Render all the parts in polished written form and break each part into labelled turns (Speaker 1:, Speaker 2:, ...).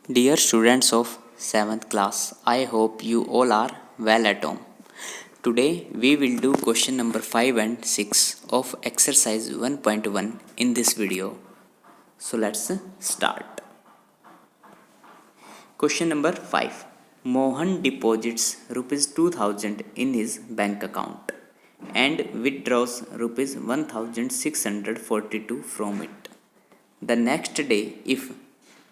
Speaker 1: Dear students of 7th class, I hope you all are well at home. Today we will do question number 5 and 6 of exercise 1.1 in this video. So let's start. Question number 5. Mohan deposits rupees 2000 in his bank account and withdraws rupees 1642 from it. The next day, if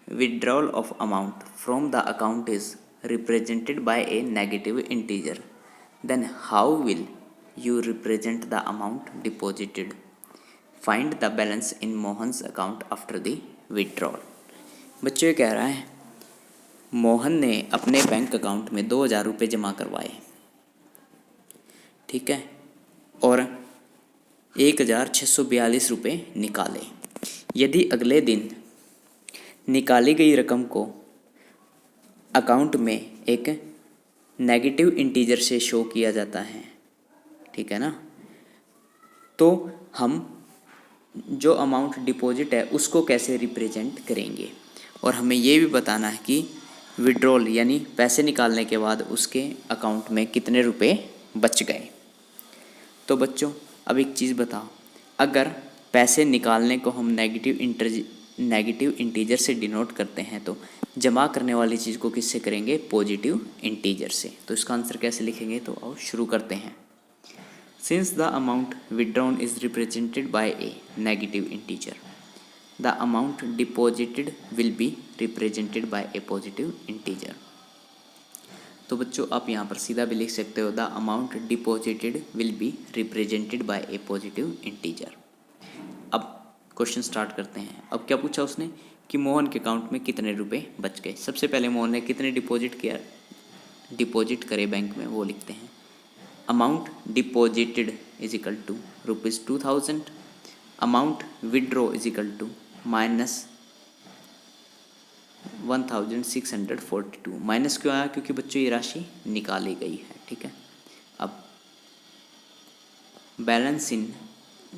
Speaker 1: withdrawal of amount from the account is represented by a negative integer, then how will you represent the amount deposited? Find the balance in Mohan's account after the withdrawal. बच्चों ये कह रहा है मोहन ने अपने bank account में 2000 रुपये जमा करवाए, ठीक है, और 1642 रुपये निकाले। यदि अगले दिन निकाली गई रकम को अकाउंट में एक नेगेटिव इंटीजर से शो किया जाता है, ठीक है ना, तो हम जो अमाउंट डिपॉजिट है उसको कैसे रिप्रेजेंट करेंगे, और हमें ये भी बताना है कि विड्रॉल यानी पैसे निकालने के बाद उसके अकाउंट में कितने रुपए बच गए। तो बच्चों अब एक चीज़ बताओ, अगर पैसे निकालने को हम नेगेटिव इंटीजर से डिनोट करते हैं तो जमा करने वाली चीज़ को किससे करेंगे? पॉजिटिव इंटीजर से। तो इसका आंसर कैसे लिखेंगे? तो आओ शुरू करते हैं। Since the amount withdrawn is represented by A negative integer, the amount deposited will be represented by A positive integer. तो बच्चों आप यहाँ पर सीधा भी लिख सकते हो, the amount deposited will be represented by A positive integer. अब क्वेश्चन स्टार्ट करते हैं। अब क्या पूछा उसने कि मोहन के अकाउंट में कितने रुपए बच गए। सबसे पहले मोहन ने कितने डिपॉजिट करे बैंक में, वो लिखते हैं। Amount deposited is equal to rupees 2000, amount withdraw is equal to minus 1642। Minus क्यों आया? क्योंकि बच्चों ये राशि निकाली गई है, ठीक है। अब balance in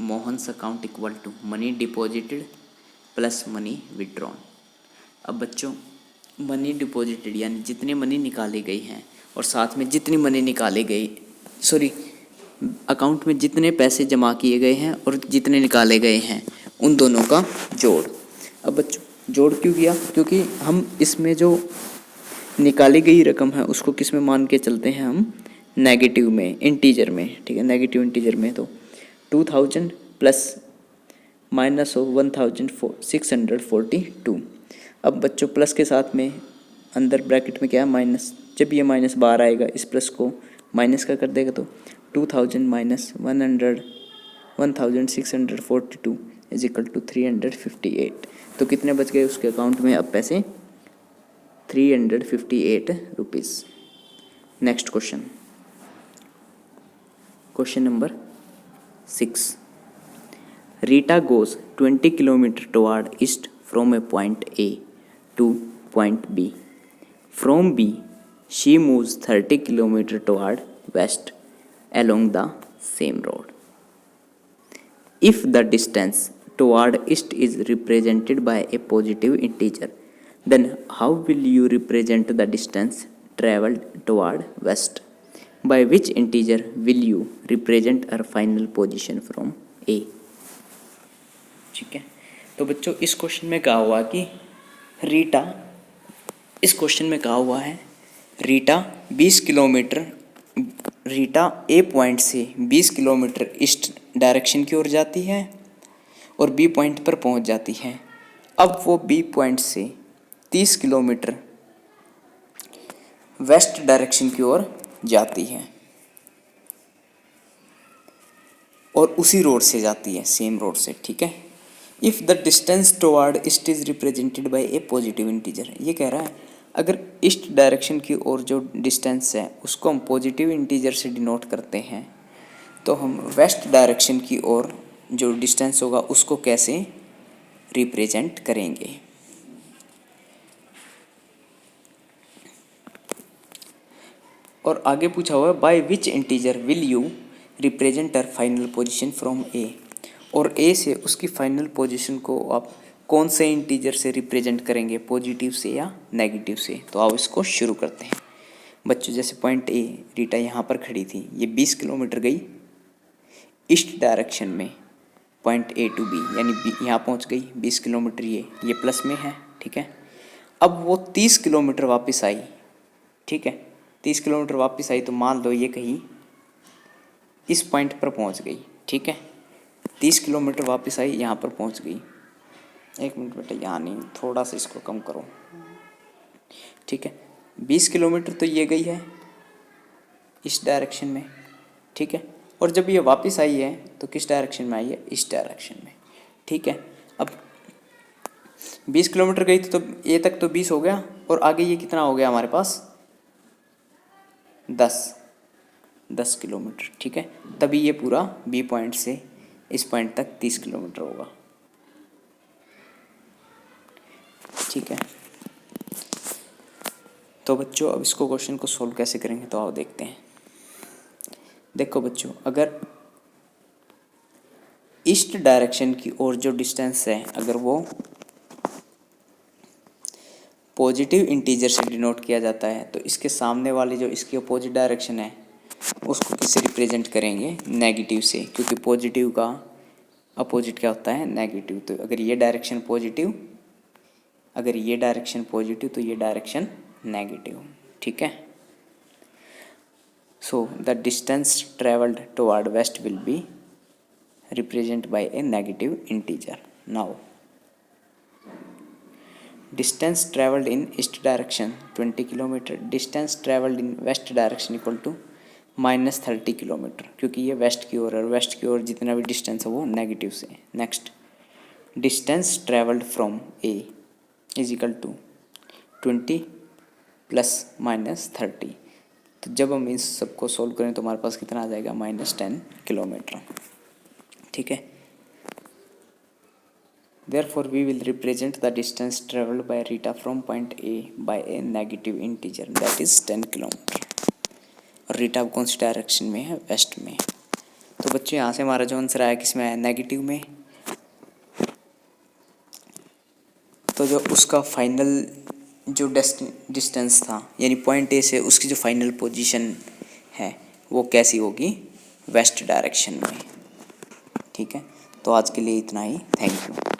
Speaker 1: Mohan's account equal to money deposited plus money withdrawn. अब बच्चों मनी डिपॉजिटेड यानी जितनी मनी निकाली गई हैं और साथ में जितनी मनी निकाली गई, अकाउंट में जितने पैसे जमा किए गए हैं और जितने निकाले गए हैं, उन दोनों का जोड़। अब बच्चों जोड़ क्यों किया? क्योंकि हम इसमें जो निकाली गई रकम है उसको किस में मान के चलते हैं? हम नेगेटिव में, इंटीजर में, ठीक है, नेगेटिव इंटीजर में। तो 2000 प्लस माइनस ऑफ 1642। अब बच्चों प्लस के साथ में अंदर ब्रैकेट में क्या है? माइनस। जब ये माइनस बाहर आएगा इस प्लस को माइनस का कर देगा, तो 2000 माइनस 1642 इज इक्वल टू 358। तो कितने बच गए उसके अकाउंट में अब पैसे? 358 rupees. Next question, question number 6। Rita goes 20 kilometers toward east from a point A to point B. From B, she moves 30 kilometers toward west along the same road. If the distance toward east is represented by a positive integer, then how will you represent the distance traveled toward west? By which integer will you represent her final position from A? ठीक है। तो बच्चों इस question में कहा हुआ कि रीटा रीटा ए point से 20 किलोमीटर ईस्ट डायरेक्शन की ओर जाती है और बी पॉइंट पर पहुंच जाती है। अब वो बी पॉइंट से 30 किलोमीटर वेस्ट डायरेक्शन की ओर जाती है और उसी रोड से जाती है, सेम रोड से, ठीक है। If the distance toward east is represented by A positive integer, ये कह रहा है अगर ईस्ट डायरेक्शन की ओर जो डिस्टेंस है उसको हम पॉजिटिव इंटीजर से डिनोट करते हैं, तो हम वेस्ट डायरेक्शन की ओर जो डिस्टेंस होगा उसको कैसे रिप्रेजेंट करेंगे। और आगे पूछा हुआ है by which integer will you represent her final position from A, और ए से उसकी फाइनल पोजीशन को आप कौन से इंटीजर से रिप्रेजेंट करेंगे, पॉजिटिव से या नेगेटिव से। तो आओ इसको शुरू करते हैं बच्चों। जैसे पॉइंट ए, रीटा यहाँ पर खड़ी थी, ये 20 किलोमीटर गई ईस्ट डायरेक्शन में, पॉइंट ए टू बी, यानी बी यहाँ पहुँच गई 20 किलोमीटर, ये प्लस में है, ठीक है। अब वो 30 किलोमीटर वापस आई, ठीक है, 30 किलोमीटर वापस आई, तो मान लो ये कहीं इस पॉइंट पर पहुँच गई, ठीक है। 30 किलोमीटर वापस आई, यहाँ पर पहुँच गई। एक मिनट बेटा, यहाँ नहीं, थोड़ा सा इसको कम करो, ठीक है। 20 किलोमीटर तो ये गई है इस डायरेक्शन में, ठीक है। और जब ये वापस आई है तो किस डायरेक्शन में आई है, इस डायरेक्शन में, ठीक है। अब 20 किलोमीटर गई तो ये तक तो 20 हो गया, और आगे ये कितना हो गया हमारे पास, 10 किलोमीटर, ठीक है। तभी ये पूरा बी पॉइंट से इस पॉइंट तक 30 किलोमीटर होगा, ठीक है। तो बच्चों अब इसको क्वेश्चन को सोल्व कैसे करेंगे, तो आओ देखते हैं। देखो बच्चों, अगर ईस्ट डायरेक्शन की ओर जो डिस्टेंस है, अगर वो पॉजिटिव इंटीजर से डिनोट किया जाता है, तो इसके सामने वाली जो इसकी अपोजिट डायरेक्शन है उसको किससे रिप्रेजेंट करेंगे, नेगेटिव से, क्योंकि पॉजिटिव का अपोजिट क्या होता है, नेगेटिव। तो अगर ये डायरेक्शन पॉजिटिव, अगर ये डायरेक्शन पॉजिटिव तो ये डायरेक्शन नेगेटिव, ठीक है। So the distance travelled toward west will be represented by a negative integer. Now distance traveled in east direction 20 kilometre, distance traveled in west direction equal to -30 kilometre, क्योंकि ये waste की ओर है, और waste की ओर जितना भी डिस्टेंस है वो नेगेटिव से। Next, distance travelled from A is equal to 20 + -30। तो जब हम इस सबको सोल्व करें तो हमारे पास कितना आ जाएगा, -10 किलोमीटर, ठीक है। Therefore we will represent the distance traveled by Rita from point A by a negative integer, that is 10 kilometre. और रीटा अब कौन सी डायरेक्शन में है, वेस्ट में। तो बच्चों यहाँ से हमारा जो आंसर आया किस में आया, नेगेटिव में। तो जो उसका फाइनल जो डिस्टेंस था, यानी पॉइंट ए से उसकी जो फाइनल पोजीशन है वो कैसी होगी, वेस्ट डायरेक्शन में, ठीक है। तो आज के लिए इतना ही, थैंक यू।